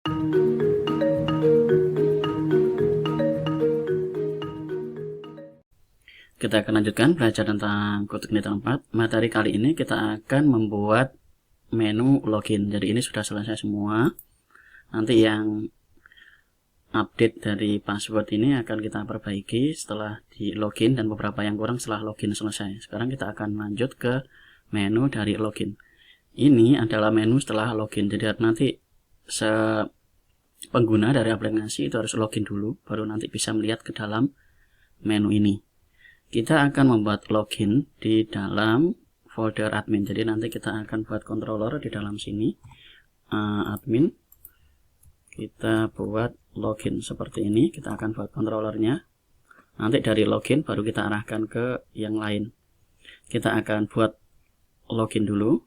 Kita akan lanjutkan belajar tentang Coordinator 4. Materi kali ini kita akan membuat menu login. Jadi ini sudah selesai semua. Nanti yang update dari password ini akan kita perbaiki setelah di login dan beberapa yang kurang setelah login selesai. Sekarang kita akan lanjut ke menu dari login. Ini adalah menu setelah login. Jadi nanti pengguna dari aplikasi itu harus login dulu, baru nanti bisa melihat ke dalam menu ini. Kita akan membuat login di dalam folder admin. Jadi nanti kita akan buat controller di dalam sini, admin. Kita buat login seperti ini. Kita akan buat controllernya. Nanti dari login baru kita arahkan ke yang lain. Kita akan buat login dulu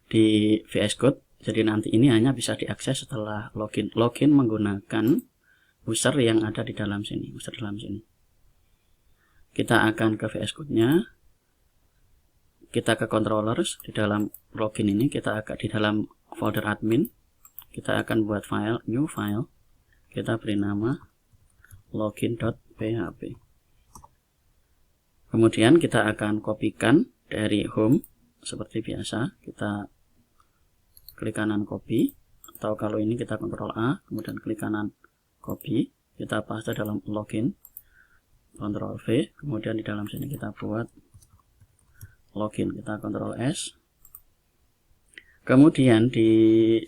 di VS Code. Jadi nanti ini hanya bisa diakses setelah login. Login menggunakan user yang ada di dalam sini, user dalam sini. Kita akan ke VS Code-nya, kita ke controllers, di dalam login ini kita akan di dalam folder admin, kita akan buat file, new file, kita beri nama login.php. Kemudian kita akan kopikan dari home, seperti biasa, kita klik kanan copy, atau kalau ini kita Ctrl A, kemudian klik kanan copy, kita paste dalam login, Ctrl V, kemudian di dalam sini kita buat login, kita Ctrl S. Kemudian di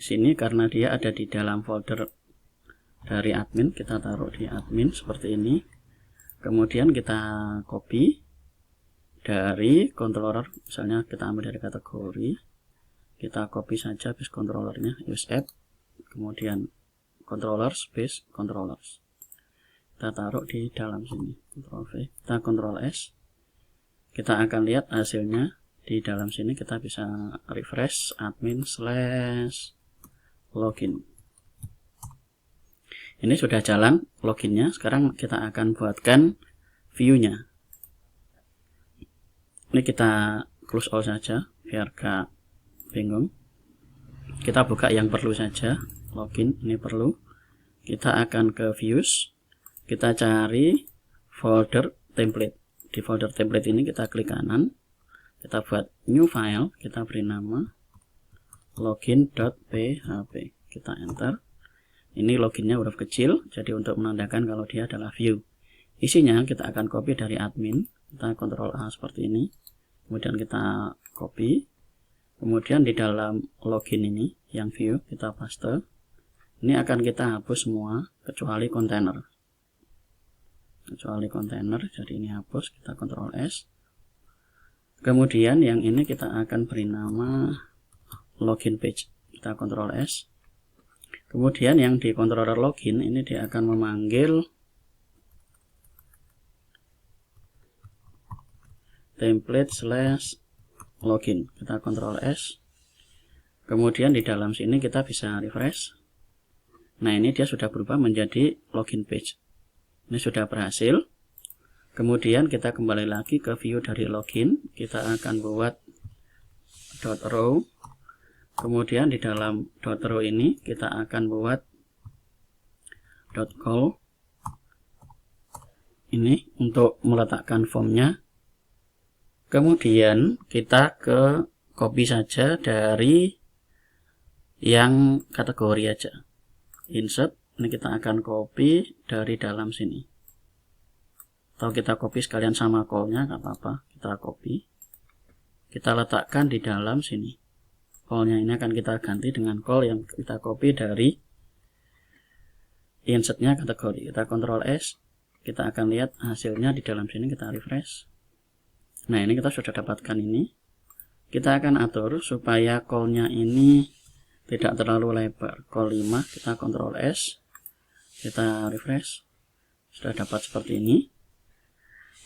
sini karena dia ada di dalam folder dari admin, kita taruh di admin seperti ini. Kemudian kita copy dari controller, misalnya kita ambil dari kategori, kita copy saja base controllernya, use app, kemudian controllers, base controllers. Kita taruh di dalam sini, Ctrl V, kita Ctrl S. Kita akan lihat hasilnya di dalam sini. Kita bisa refresh admin/login. Ini sudah jalan loginnya. Sekarang kita akan buatkan view-nya. Ini kita close all saja biar gak bingung. Kita buka yang perlu saja. Login ini perlu. Kita akan ke views. Kita cari folder template. Di folder template ini kita klik kanan, kita buat new file, kita beri nama login.php. Kita enter. Ini loginnya huruf kecil, jadi untuk menandakan kalau dia adalah view. Isinya kita akan copy dari admin, kita Ctrl A seperti ini, kemudian kita copy, kemudian di dalam login ini yang view kita paste. Ini akan kita hapus semua kecuali kontainer. Jadi ini hapus, kita Ctrl S. Kemudian yang ini kita akan beri nama login page, kita Ctrl S. Kemudian yang di controller login ini dia akan memanggil template/login, kita Ctrl S. Kemudian di dalam sini kita bisa refresh. Nah, ini dia sudah berubah menjadi login page. Ini sudah berhasil. Kemudian kita kembali lagi ke view dari login. Kita akan buat .row. Kemudian di dalam .row ini kita akan buat .call. Ini untuk meletakkan formnya. Kemudian kita ke copy saja dari yang kategori aja. Insert. Ini kita akan copy dari dalam sini. Atau kita copy sekalian sama call-nya, nggak apa-apa. Kita copy. Kita letakkan di dalam sini. Call-nya ini akan kita ganti dengan call yang kita copy dari insert-nya kategori. Kita Ctrl S. Kita akan lihat hasilnya di dalam sini. Kita refresh. Nah, ini kita sudah dapatkan ini. Kita akan atur supaya call-nya ini tidak terlalu lebar. Call 5, kita Ctrl S. Kita refresh, sudah dapat seperti ini.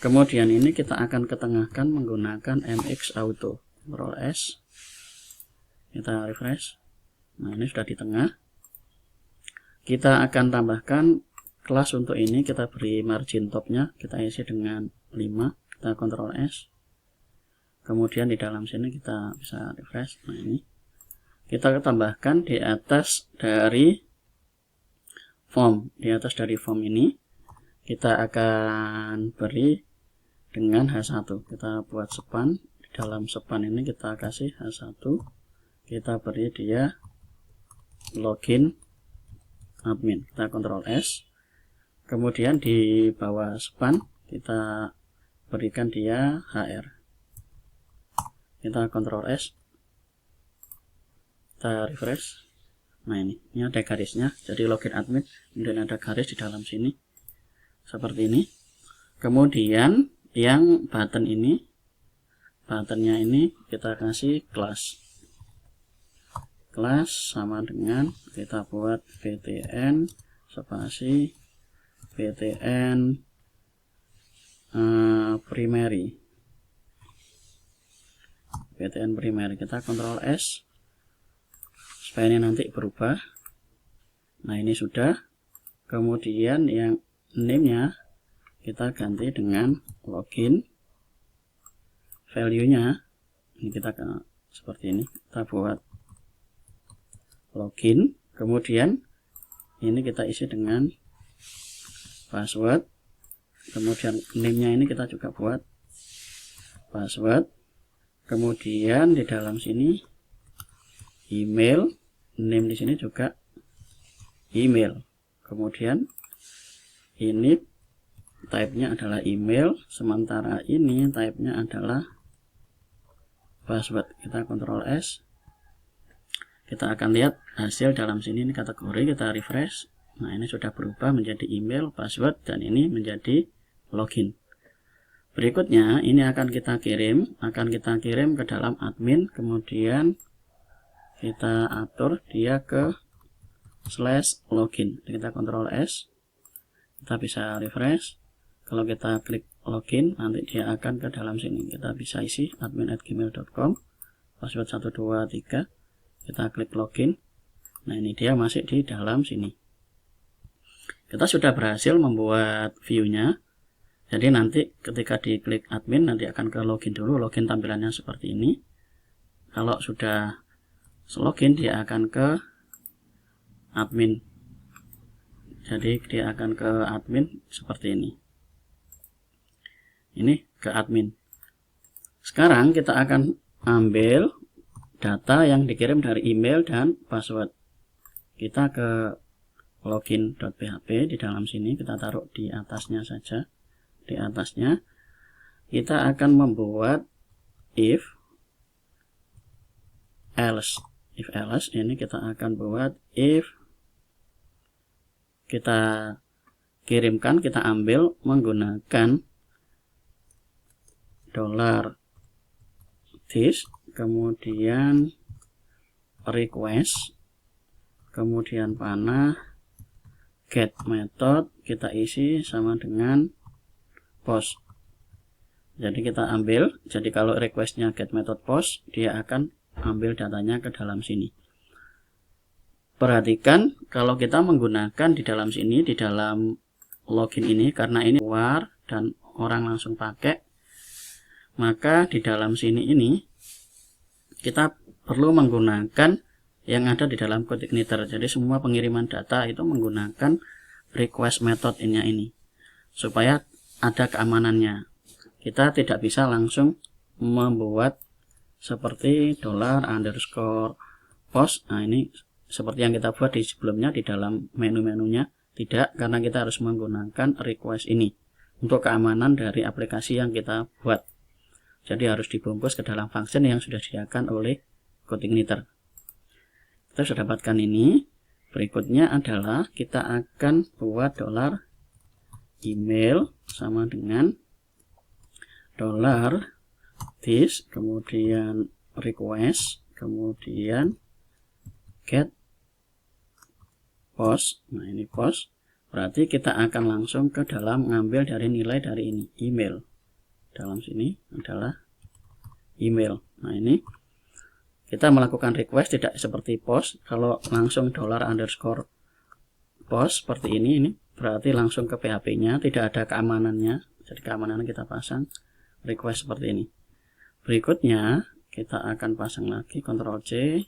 Kemudian ini kita akan ketengahkan menggunakan MX Auto. Ctrl S, kita refresh. Nah, ini sudah di tengah. Kita akan tambahkan kelas untuk ini, kita beri margin topnya, kita isi dengan 5. Kita Ctrl S. Kemudian di dalam sini kita bisa refresh. Nah, ini kita tambahkan di atas dari form. Di atas dari form ini kita akan beri dengan H1. Kita buat span. Di dalam span ini kita kasih H1. Kita beri dia login admin. Kita Ctrl S. Kemudian di bawah span kita berikan dia HR. Kita Ctrl S. Kita refresh. Nah, ini ada garisnya. Jadi login admin, kemudian ada garis di dalam sini seperti ini. Kemudian yang button ini, buttonnya ini kita kasih class. Class sama dengan kita buat btn spasi btn primary. btn primary, kita Ctrl S supaya ini nanti berubah. Nah, ini sudah. Kemudian yang name-nya kita ganti dengan login. Value-nya ini kita seperti ini, kita buat login. Kemudian ini kita isi dengan password. Kemudian name-nya ini kita juga buat password. Kemudian di dalam sini email, name di sini juga email. Kemudian ini type-nya adalah email, sementara ini type-nya adalah password. Kita Ctrl S. Kita akan lihat hasil dalam sini, ini kategori, kita refresh. Nah, ini sudah berubah menjadi email, password, dan ini menjadi login. Berikutnya ini akan kita kirim ke dalam admin, kemudian kita atur dia ke /login. Kita Ctrl S. Kita bisa refresh. Kalau kita klik login, nanti dia akan ke dalam sini. Kita bisa isi admin@gmail.com, password 123. Kita klik login. Nah, ini dia masih di dalam sini. Kita sudah berhasil membuat view-nya. Jadi nanti ketika diklik admin, nanti akan ke login dulu. Login tampilannya seperti ini. Kalau sudah login, dia akan ke admin. Jadi dia akan ke admin seperti ini. Ini ke admin. Sekarang kita akan ambil data yang dikirim dari email dan password. Kita ke login.php. Di dalam sini kita taruh di atasnya saja. Di atasnya kita akan membuat if else. If else ini kita akan buat if kita kirimkan, kita ambil menggunakan $this, kemudian request, kemudian panah, get method kita isi sama dengan post. Jadi kita ambil, jadi kalau requestnya get method post, dia akan ambil datanya ke dalam sini. Perhatikan kalau kita menggunakan di dalam sini, di dalam login ini, karena ini luar dan orang langsung pakai, maka di dalam sini ini kita perlu menggunakan yang ada di dalam CodeIgniter. Jadi semua pengiriman data itu menggunakan request method ini supaya ada keamanannya. Kita tidak bisa langsung membuat seperti $_post. Nah, ini seperti yang kita buat di sebelumnya di dalam menu-menunya. Tidak, karena kita harus menggunakan request ini untuk keamanan dari aplikasi yang kita buat. Jadi harus dibungkus ke dalam function yang sudah disediakan oleh CodeIgniter. Kita sudah dapatkan ini. Berikutnya adalah kita akan buat $email sama dengan $this, kemudian request, kemudian get post. Nah, ini post. Berarti kita akan langsung ke dalam mengambil dari nilai dari ini, email. Dalam sini adalah email. Nah, ini kita melakukan request tidak seperti post. Kalau langsung $_post seperti ini berarti langsung ke PHP-nya, tidak ada keamanannya. Jadi keamanannya kita pasang request seperti ini. Berikutnya kita akan pasang lagi Ctrl C,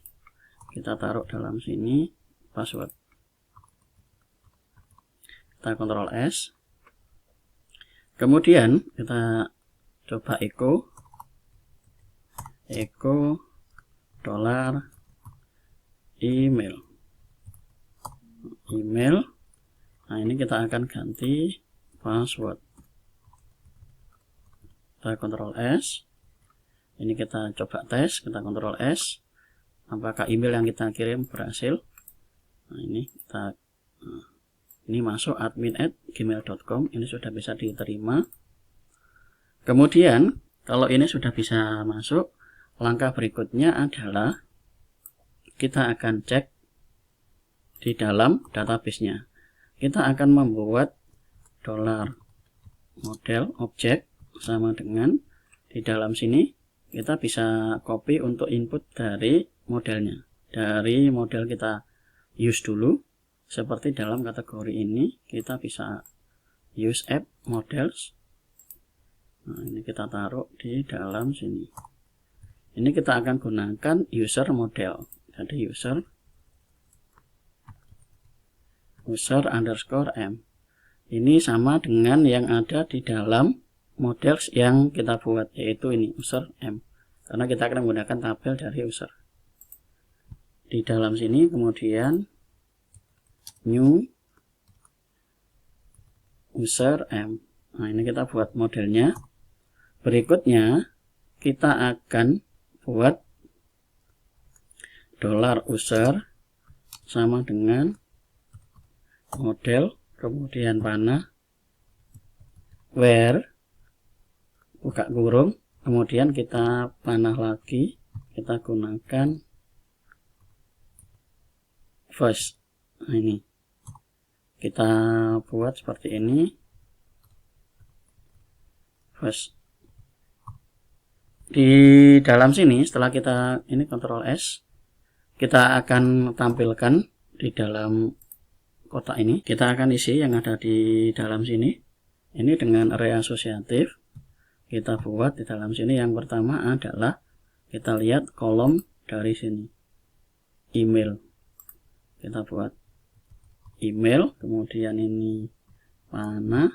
kita taruh dalam sini password. Kita Ctrl S. Kemudian kita coba echo $email. Nah, ini kita akan ganti password. Kita Ctrl S. Ini kita coba tes, kita Ctrl S. Apakah email yang kita kirim berhasil? Nah, ini masuk admin@gmail.com. Ini sudah bisa diterima. Kemudian kalau ini sudah bisa masuk, langkah berikutnya adalah kita akan cek di dalam database-nya. Kita akan membuat $model objek sama dengan di dalam sini kita bisa copy untuk input dari modelnya. Dari model kita use dulu, seperti dalam kategori ini kita bisa use app models. Nah, ini kita taruh di dalam sini. Ini kita akan gunakan user model. Jadi user underscore m. Ini sama dengan yang ada di dalam models yang kita buat, yaitu ini user m. Karena kita akan menggunakan tabel dari user. Di dalam sini kemudian new user m. Nah, ini kita buat modelnya. Berikutnya kita akan buat $user sama dengan model, kemudian panah, where, buka kurung, kemudian kita panah lagi, kita gunakan first. Nah, ini kita buat seperti ini, first. Di dalam sini setelah kita ini Ctrl S, kita akan tampilkan di dalam kotak ini, kita akan isi yang ada di dalam sini. Ini dengan array asosiatif kita buat di dalam sini. Yang pertama adalah kita lihat kolom dari sini, email. Kita buat email, kemudian ini panah,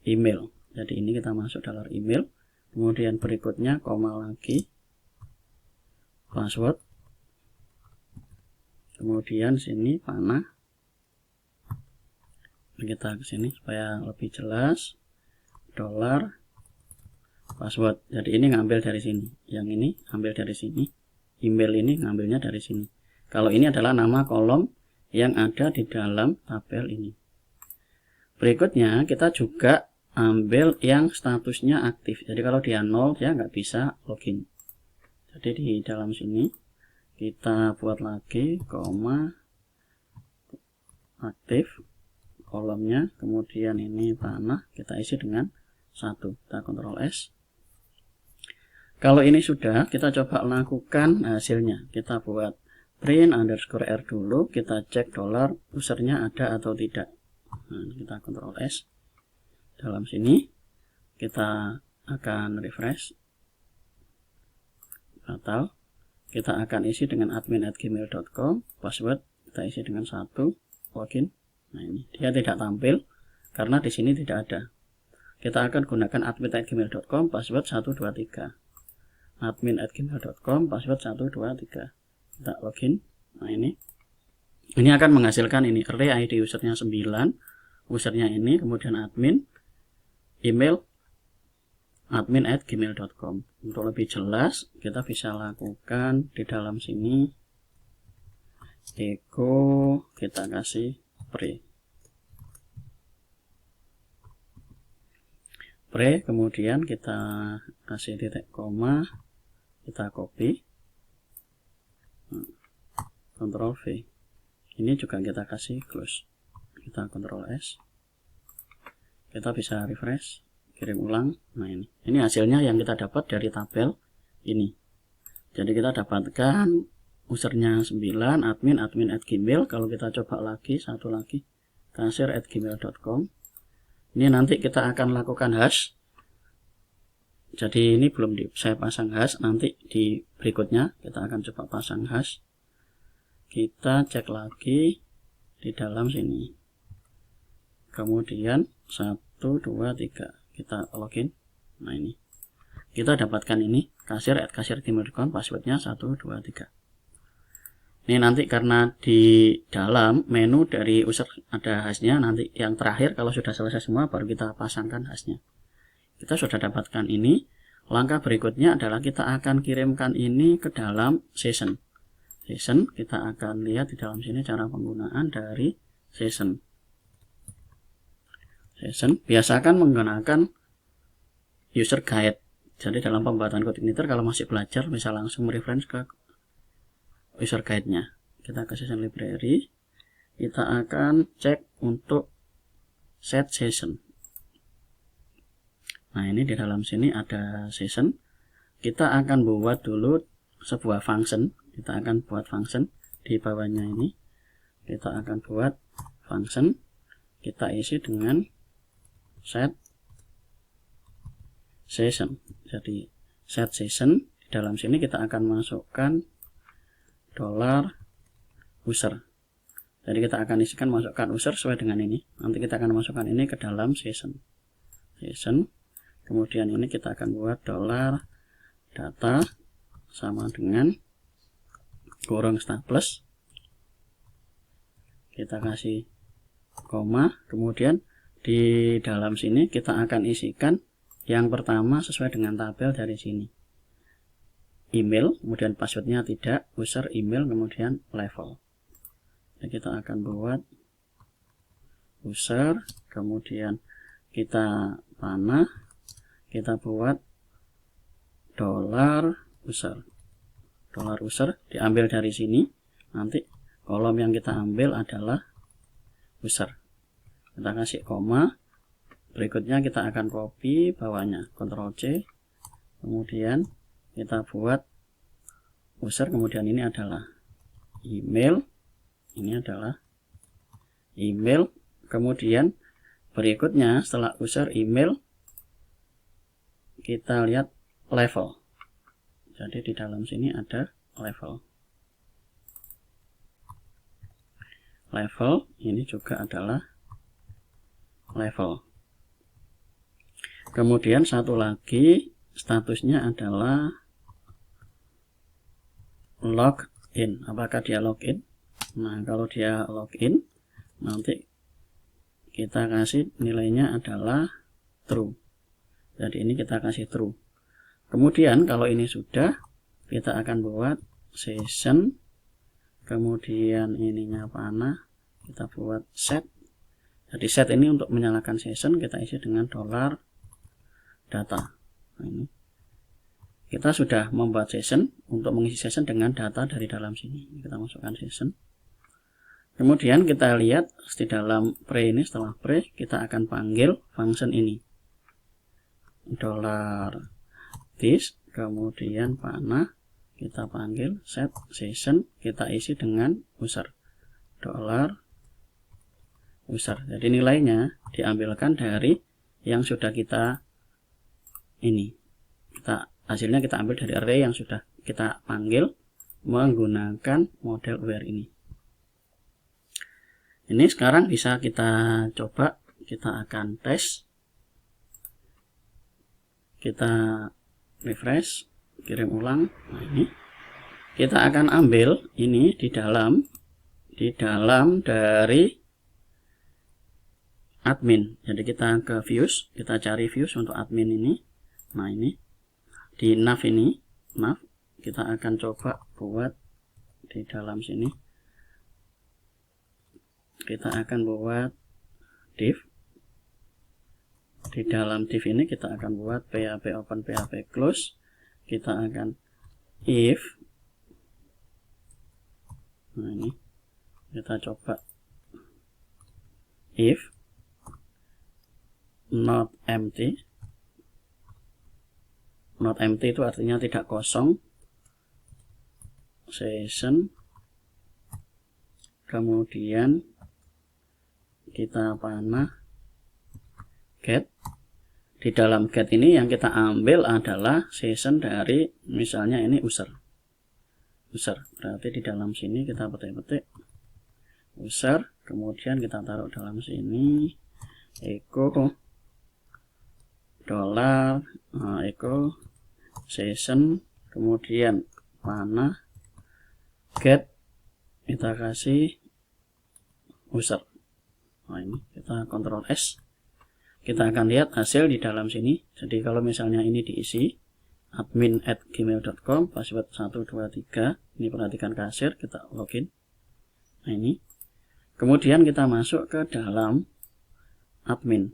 $email. Jadi ini kita masuk $email, kemudian berikutnya koma lagi, password, kemudian sini panah. Kita ke sini supaya lebih jelas, $password. Jadi ini ngambil dari sini, yang ini ambil dari sini, email ini ngambilnya dari sini. Kalau ini adalah nama kolom yang ada di dalam tabel ini. Berikutnya kita juga ambil yang statusnya aktif. Jadi kalau dia 0 dia nggak bisa login. Jadi di dalam sini kita buat lagi koma aktif kolomnya, kemudian ini panah kita isi dengan 1. Kita Ctrl S. Kalau ini sudah, kita coba lakukan hasilnya. Kita buat print underscore r dulu, kita cek $usernya ada atau tidak. Nah, kita Ctrl S. Dalam sini kita akan refresh, fatal. Kita akan isi dengan admin@gmail.com, password kita isi dengan 1, login. Nah, ini dia tidak tampil karena di sini tidak ada. Kita akan gunakan admin@gmail.com, password 123. admin@gmail.com, password 123. Kita login. Nah, ini akan menghasilkan ini array ID usernya 9, usernya ini, kemudian admin, email admin@gmail.com. Untuk lebih jelas kita bisa lakukan di dalam sini echo, kita kasih pre, kemudian kita kasih titik koma, kita copy, Ctrl V. Ini juga kita kasih close, kita Ctrl S. Kita bisa refresh, kirim ulang. Nah, ini hasilnya yang kita dapat dari tabel ini. Jadi kita dapatkan usernya 9, admin@gmail. Kalau kita coba lagi, satu lagi, kasir@gmail.com. Ini nanti kita akan lakukan hash Jadi ini belum saya pasang hash, nanti di berikutnya kita akan coba pasang hash. Kita cek lagi di dalam sini. Kemudian 1, 2, 3 kita login. Nah ini kita dapatkan ini kasir@kasir.timur.com, passwordnya 1, 2, 3. Ini nanti karena di dalam menu dari user ada hashnya, nanti yang terakhir kalau sudah selesai semua baru kita pasangkan hashnya. Kita sudah dapatkan ini. Langkah berikutnya adalah kita akan kirimkan ini ke dalam session. Kita akan lihat di dalam sini cara penggunaan dari session. Biasakan menggunakan user guide. Jadi dalam pembuatan CodeIgniter kalau masih belajar bisa langsung reference ke user guide-nya. Kita ke session library, kita akan cek untuk set session. Nah ini di dalam sini ada session. Kita akan buat dulu sebuah function. Kita akan buat function di bawahnya ini. Kita akan buat function. Kita isi dengan set session. Jadi set session di dalam sini kita akan masukkan $user. Jadi kita akan isikan masukkan user sesuai dengan ini. Nanti kita akan masukkan ini ke dalam session. Kemudian ini kita akan buat $data sama dengan kurung staf plus, kita kasih koma, kemudian di dalam sini kita akan isikan yang pertama sesuai dengan tabel dari sini, email, kemudian passwordnya tidak, user, email, kemudian level. Jadi kita akan buat user, kemudian kita panah, kita buat $user diambil dari sini. Nanti kolom yang kita ambil adalah user. Kita kasih koma. Berikutnya kita akan copy bawahnya, Ctrl C. Kemudian kita buat user, kemudian ini adalah email. Ini adalah email. Kemudian berikutnya setelah user, email, kita lihat level. Jadi di dalam sini ada level. Level ini juga adalah level. Kemudian satu lagi statusnya adalah login. Apakah dia login? Nah, kalau dia login, nanti kita kasih nilainya adalah true. Jadi ini kita kasih true. Kemudian kalau ini sudah, kita akan buat session, kemudian ininya panah, kita buat set. Jadi set ini untuk menyalakan session, kita isi dengan $data. Nah, ini kita sudah membuat session untuk mengisi session dengan data dari dalam sini. Kita masukkan session. Kemudian kita lihat di dalam pre ini, setelah pre kita akan panggil function ini, $this, kemudian panah, kita panggil set session, kita isi dengan user, $user. Jadi nilainya diambilkan dari yang sudah kita ini, hasilnya kita ambil dari array yang sudah kita panggil menggunakan model where ini. Ini sekarang bisa kita coba, kita akan tes. Kita refresh, kirim ulang. Nah, ini kita akan ambil ini di dalam dari admin. Jadi kita ke views, kita cari views untuk admin ini. Nah, ini di nav ini, nav, kita akan coba buat di dalam sini. Kita akan buat div. Di dalam div ini kita akan buat PHP open, PHP close. Kita akan if. Nah, ini kita coba if not empty. Not empty itu artinya tidak kosong. Session. Kemudian kita panah get. Di dalam get ini yang kita ambil adalah session dari misalnya ini user. Berarti di dalam sini kita petik-petik user, kemudian kita taruh dalam sini echo dollar echo session, kemudian mana get kita kasih user. Nah, ini kita Ctrl S, kita akan lihat hasil di dalam sini. Jadi kalau misalnya ini diisi admin@gmail.com password 123, ini perhatikan kasir, kita login. Nah, ini kemudian kita masuk ke dalam admin.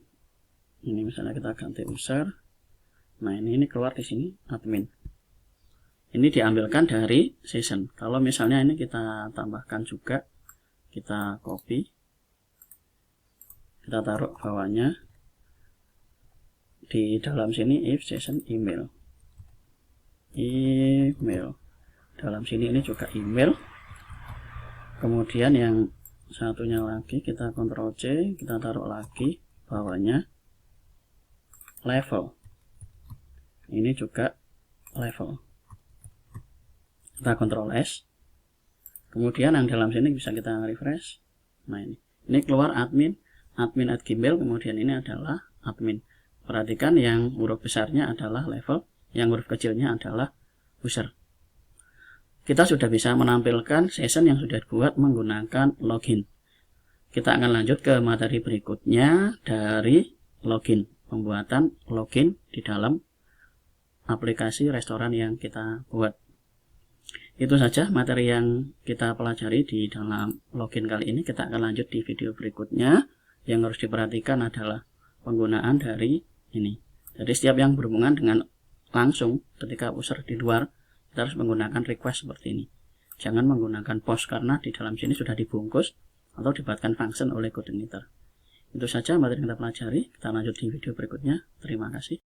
Ini misalnya kita ganti user. Nah, ini keluar di sini admin. Ini diambilkan dari session. Kalau misalnya ini kita tambahkan juga, kita copy, kita taruh bawahnya di dalam sini if session email. Dalam sini ini juga email. Kemudian yang satunya lagi kita Ctrl C, kita taruh lagi bawahnya level. Ini juga level. Kita Ctrl S, kemudian yang dalam sini bisa kita refresh. Nah, ini keluar admin@gmail, kemudian ini adalah admin. Perhatikan yang huruf besarnya adalah level, yang huruf kecilnya adalah user. Kita sudah bisa menampilkan session yang sudah dibuat menggunakan login. Kita akan lanjut ke materi berikutnya dari login, pembuatan login di dalam aplikasi restoran yang kita buat. Itu saja materi yang kita pelajari di dalam login kali ini. Kita akan lanjut di video berikutnya. Yang harus diperhatikan adalah penggunaan dari ini. Jadi setiap yang berhubungan dengan langsung ketika user di luar, kita harus menggunakan request seperti ini. Jangan menggunakan post karena di dalam sini sudah dibungkus atau dibuatkan function oleh coordinator. Itu saja materi yang kita pelajari. Kita lanjut di video berikutnya. Terima kasih.